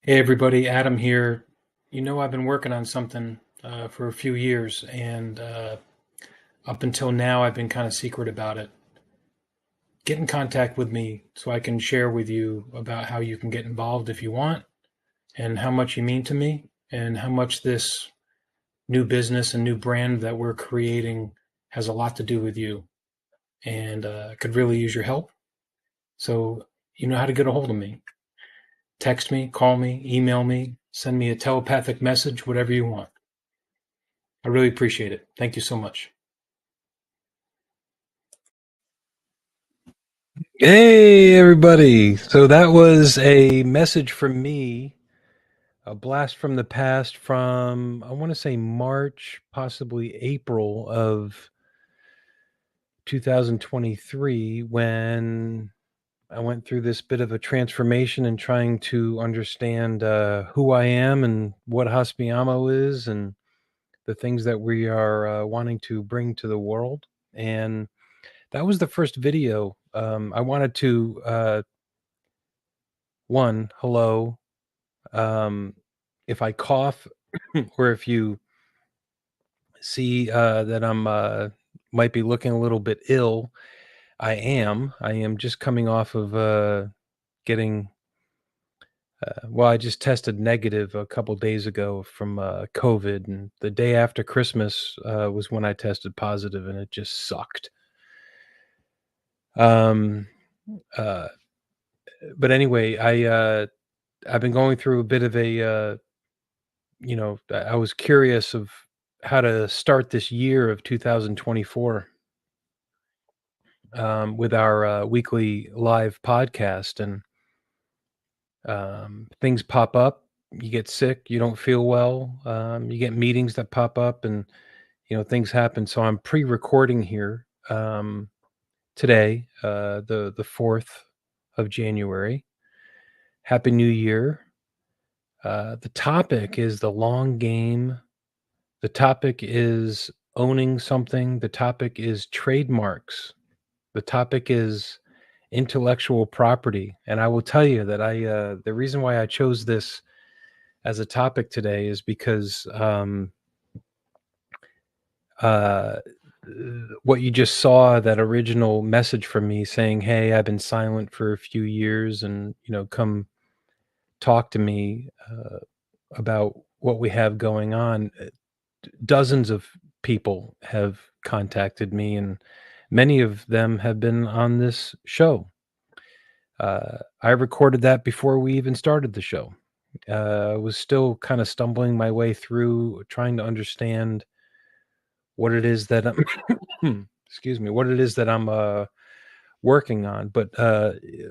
Hey everybody, Adam here. I've been working on something for a few years, and up until now, I've been kind of secret about it. Get in contact with me so I can share with you about how you can get involved if you want, and how much you mean to me, and how much this new business and new brand that we're creating has a lot to do with you. And I could really use your help. So, you know how to get a hold of me. Text me, call me, email me, send me a telepathic message, whatever you want. I really appreciate it. Thank you so much. Hey, everybody. So that was a message from me, a blast from the past from, I want to say March, possibly April of 2023, when I went through this bit of a transformation and trying to understand who I am and what Hospiamo is and the things that we are wanting to bring to the world. And that was the first video. I wanted to, hello. If I cough or if you see that I'm might be looking a little bit ill, I am. I am just coming off of getting. Well, I just tested negative a couple days ago from COVID, and the day after Christmas was when I tested positive, and it just sucked. Um, uh, but anyway, I've been going through a bit of a I was curious of how to start this year of 2024 with our weekly live podcast, and things pop up. You get sick, you don't feel well, you get meetings that pop up, and things happen. So I'm pre-recording here today, the 4th of January. Happy New Year. The topic is the long game. The topic is owning something. The topic is trademarks. The topic is intellectual property. And I will tell you that the reason why I chose this as a topic today is because uh, what you just saw, that original message from me saying, "Hey, I've been silent for a few years, and come talk to me about what we have going on." Dozens of people have contacted me, and many of them have been on this show. I recorded that before we even started the show. I was still kind of stumbling my way through trying to understand what it is that I'm excuse me, what it is that I'm working on. But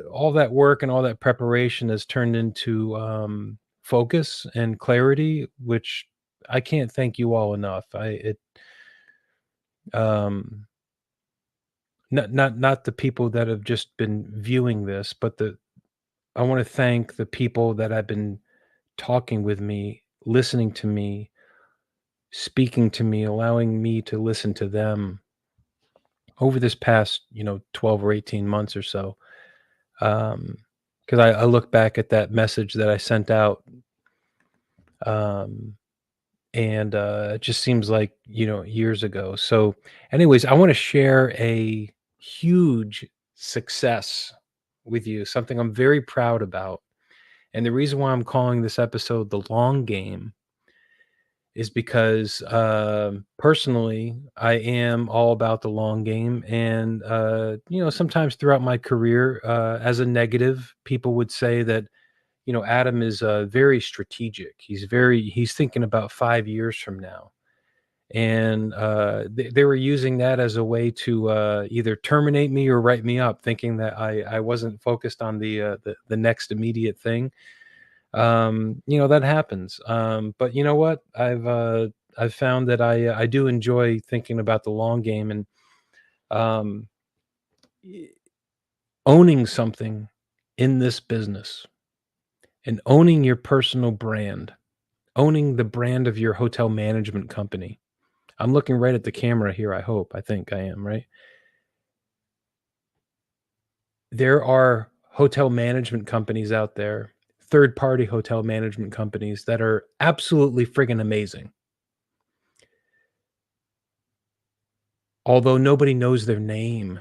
all that work and all that preparation has turned into focus and clarity, which I can't thank you all enough. Um not the people that have just been viewing this, but the I want to thank the people that have been talking with me, listening to me, speaking to me, allowing me to listen to them over this past, 12 or 18 months or so. Um, because I look back at that message that I sent out, um, and it just seems like, years ago. So, anyways, I want to share a huge success with you, something I'm very proud about. And the reason why I'm calling this episode The Long Game is because personally, I am all about the long game. And, sometimes throughout my career, as a negative, people would say that, Adam is very strategic. He's thinking about 5 years from now. And they were using that as a way to either terminate me or write me up, thinking that I wasn't focused on the next immediate thing. That happens. But you know what? I've found that I do enjoy thinking about the long game, and um, y- owning something in this business, and owning your personal brand, owning the brand of your hotel management company. I'm looking right at the camera here. I think I am, right? There are hotel management companies out there, third-party hotel management companies that are absolutely friggin' amazing. Although nobody knows their name,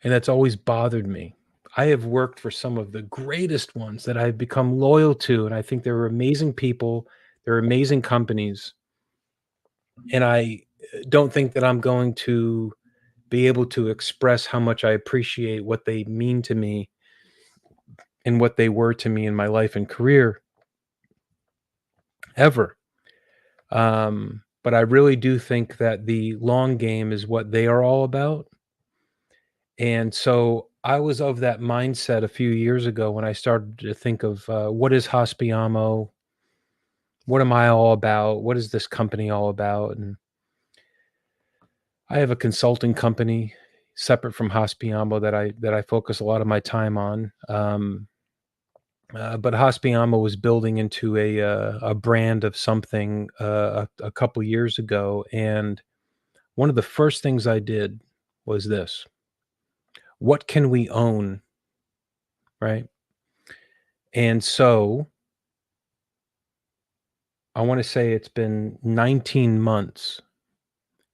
and that's always bothered me. I have worked for some of the greatest ones that I've become loyal to, and I think they're amazing people, they're amazing companies, and I don't think that I'm going to be able to express how much I appreciate what they mean to me and what they were to me in my life and career ever. But I really do think that the long game is what they are all about. And so I was of that mindset a few years ago when I started to think of what is Hospiamo? What am I all about? What is this company all about? And I have a consulting company separate from Hospiamo that I focus a lot of my time on. But Hospiamo was building into a brand of something a couple years ago, and one of the first things I did was this: what can we own, right? And so I want to say it's been 19 months,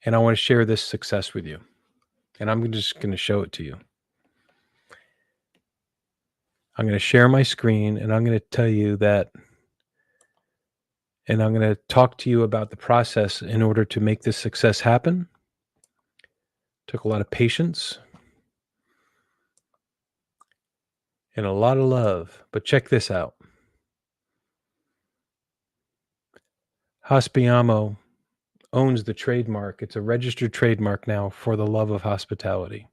and I want to share this success with you, and I'm just going to show it to you. I'm going to share my screen, and I'm going to tell you that, and I'm going to talk to you about the process in order to make this success happen. Took a lot of patience and a lot of love, but check this out. Hospiamo owns the trademark. It's a registered trademark now for the love of hospitality.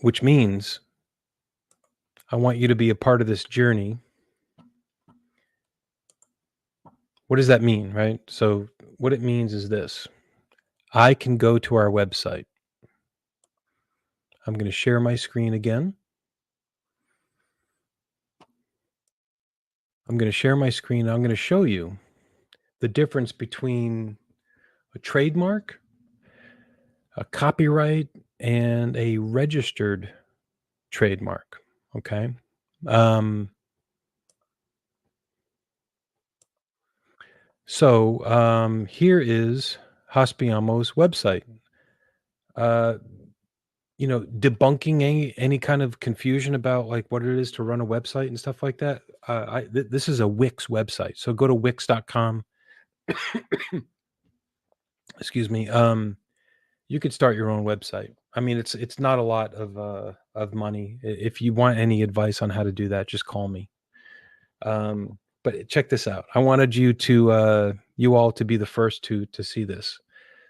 Which means I want you to be a part of this journey. What does that mean, right? So what it means is this. I can go to our website. I'm going to share my screen again. I'm going to share my screen. I'm going to show you the difference between a trademark, a copyright, and a registered trademark. Okay. So here is Hospiamo's website. Debunking any kind of confusion about like what it is to run a website and stuff like that. This is a Wix website, so go to Wix.com. Excuse me. You could start your own website. I mean, it's not a lot of money. If you want any advice on how to do that, just call me. But check this out. I wanted you all to be the first to see this.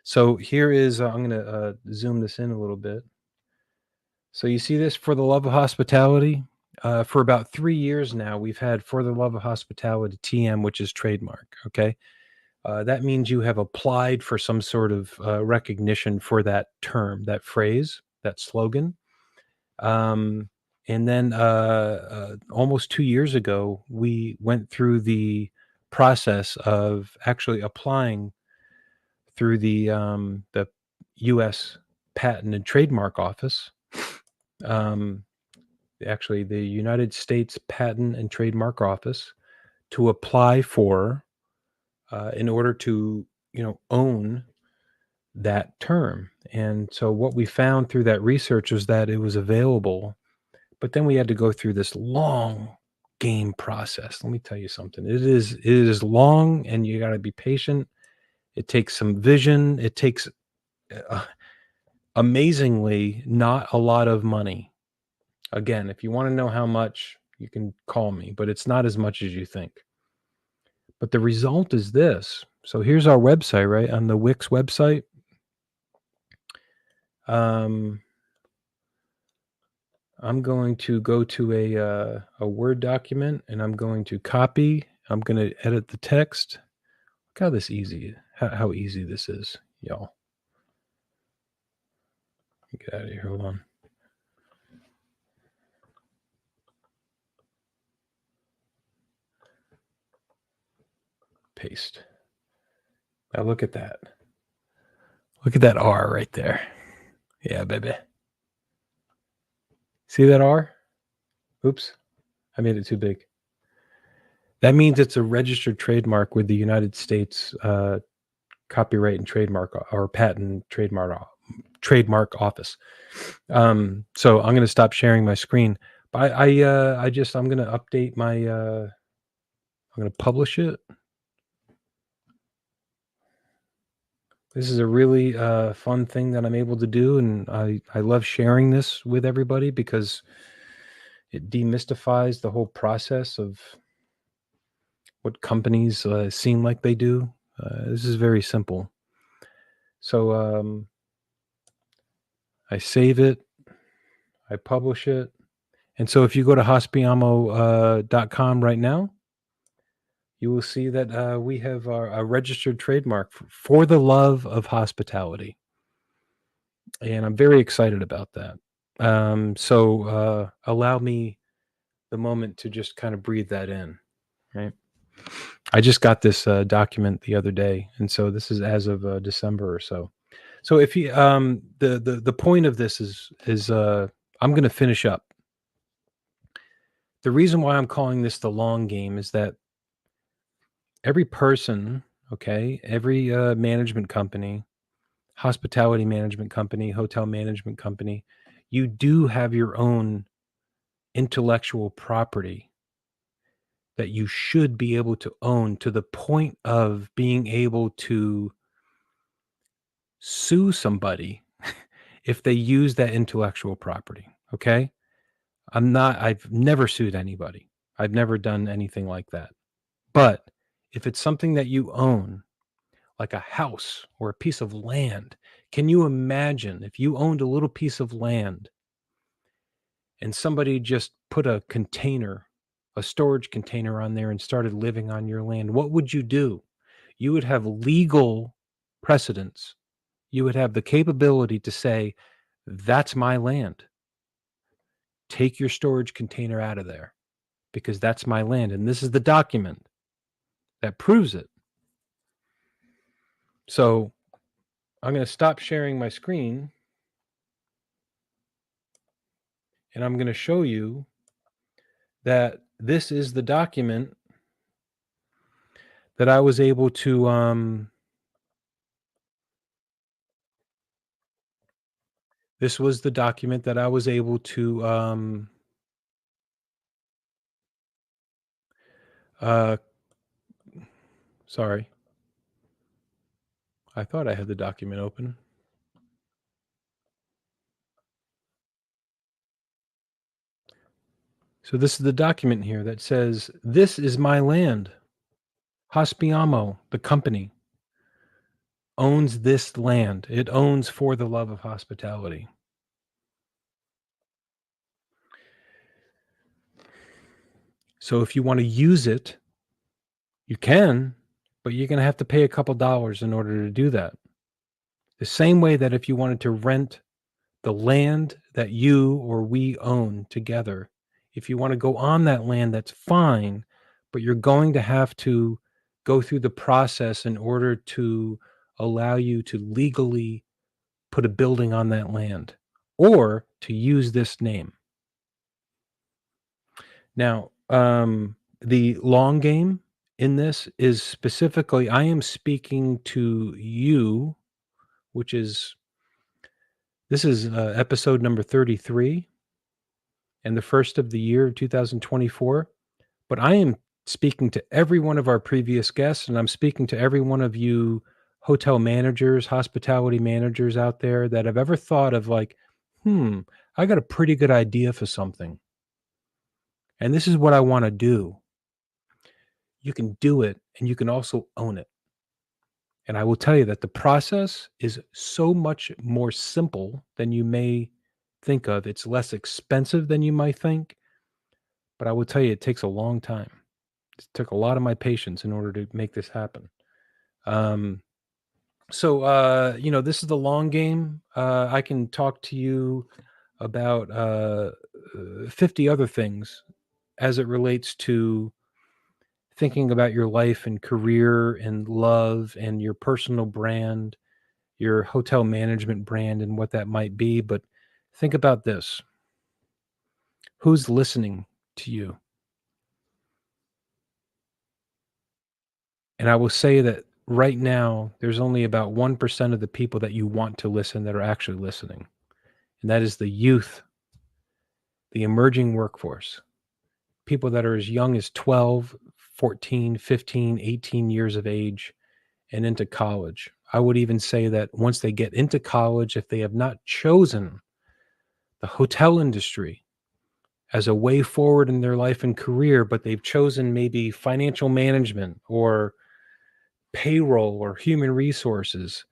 So here is I'm going to zoom this in a little bit. So you see this, For the Love of Hospitality. For about 3 years now, we've had For the Love of Hospitality TM, which is trademark. Okay. That means you have applied for some sort of recognition for that term, that phrase, that slogan. And then almost 2 years ago, we went through the process of actually applying through the U.S. Patent and Trademark Office. Actually, the United States Patent and Trademark Office, to apply for in order to own that term. And so what we found through that research was that it was available, but then we had to go through this long game process. Let me tell you something. It is long, and you got to be patient. It takes some vision. It takes amazingly not a lot of money. Again, if you want to know how much, you can call me, but it's not as much as you think. But the result is this. So here's our website, right? On the Wix website. I'm going to go to a Word document, and I'm going to copy. I'm going to edit the text. Look how this easy, how easy this is, y'all. Get out of here. Hold on. Paste. Now look at that. Look at that R right there. Yeah, baby. See that R? Oops, I made it too big. That means it's a registered trademark with the United States Copyright and Trademark or Patent Trademark Office. So I'm going to stop sharing my screen. But I'm going to update my. I'm going to publish it. This is a really fun thing that I'm able to do, and I love sharing this with everybody because it demystifies the whole process of what companies seem like they do. This is very simple. So I save it, I publish it, and so if you go to hospiamo.com right now, you will see that we have a registered trademark for the love of hospitality. And I'm very excited about that. So allow me the moment to just kind of breathe that in, right? I just got this document the other day, and so this is as of December or so. So if you the point of this is I'm going to finish up. The reason why I'm calling this the long game is that every person, okay, every management company, hospitality management company, hotel management company, you do have your own intellectual property that you should be able to own to the point of being able to sue somebody if they use that intellectual property. Okay. I've never sued anybody. I've never done anything like that. But if it's something that you own, like a house or a piece of land, can you imagine if you owned a little piece of land and somebody just put a container, a storage container on there and started living on your land? What would you do? You would have legal precedence. You would have the capability to say, that's my land. Take your storage container out of there because that's my land. And this is the document that proves it. So I'm going to stop sharing my screen and I'm going to show you that this is the document that I was able to this was the document that I was able to sorry. I thought I had the document open. So this is the document here that says, this is my land. Hospiamo, the company, owns this land. It owns For the Love of Hospitality. So if you want to use it, you can, but you're going to have to pay a couple dollars in order to do that. The same way that if you wanted to rent the land that you or we own together, if you want to go on that land, that's fine, but you're going to have to go through the process in order to allow you to legally put a building on that land or to use this name. Now, the long game in this is specifically, I am speaking to you, which is, this is episode number 33 and the first of the year of 2024. But I am speaking to every one of our previous guests, and I'm speaking to every one of you hotel managers, hospitality managers out there that have ever thought of like, I got a pretty good idea for something. And this is what I want to do. You can do it and you can also own it. And I will tell you that the process is so much more simple than you may think of. It's less expensive than you might think, but I will tell you it takes a long time. It took a lot of my patience in order to make this happen. So this is the long game. I can talk to you about 50 other things as it relates to thinking about your life and career and love and your personal brand, your hotel management brand and what that might be. But think about this. Who's listening to you? And I will say that right now, there's only about 1% of the people that you want to listen that are actually listening. And that is the youth, the emerging workforce, people that are as young as 12, 14, 15, 18 years of age and into college. I would even say that once they get into college, if they have not chosen the hotel industry as a way forward in their life and career, but they've chosen maybe financial management or payroll or human resources,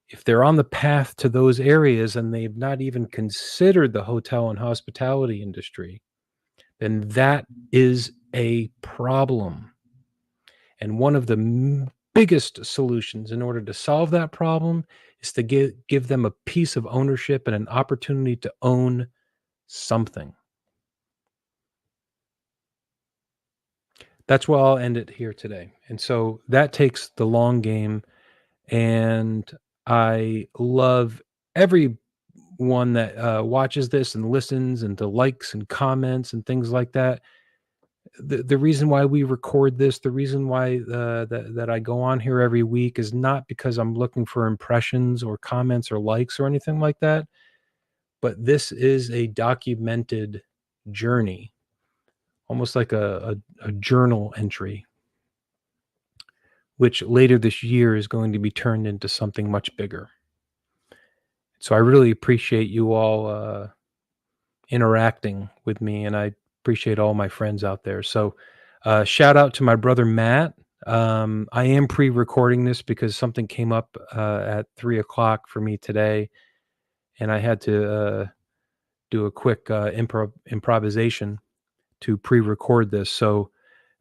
if they're on the path to those areas and they've not even considered the hotel and hospitality industry, then that is a problem. And one of the biggest solutions in order to solve that problem is to give them a piece of ownership and an opportunity to own something. That's where I'll end it here today. And so that takes the long game. And I love everyone that watches this and listens and the likes and comments and things like that. The reason why we record this, the reason why that I go on here every week is not because I'm looking for impressions or comments or likes or anything like that, but this is a documented journey, almost like a journal entry, which later this year is going to be turned into something much bigger. So I really appreciate you all interacting with me, and I appreciate all my friends out there. So shout out to my brother Matt. I am pre-recording this because something came up at 3 o'clock for me today, and I had to do a quick improvisation to pre-record this. So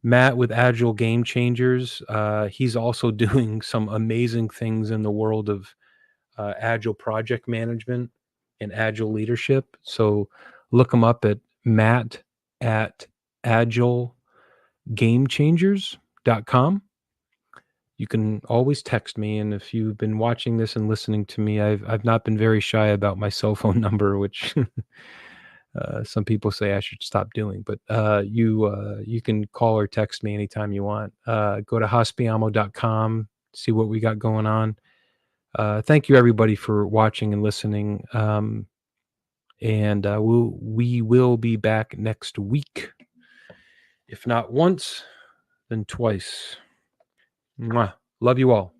Matt with Agile Game Changers, he's also doing some amazing things in the world of agile project management and agile leadership. So look him up at Matt at agilegamechangers.com. You can always text me, and if you've been watching this and listening to me, I've not been very shy about my cell phone number, which some people say I should stop doing. But you can call or text me anytime you want. Go to hospiamo.com, see what we got going on. Thank you everybody for watching and listening. And we will be back next week. If not once, then twice. Mwah. Love you all.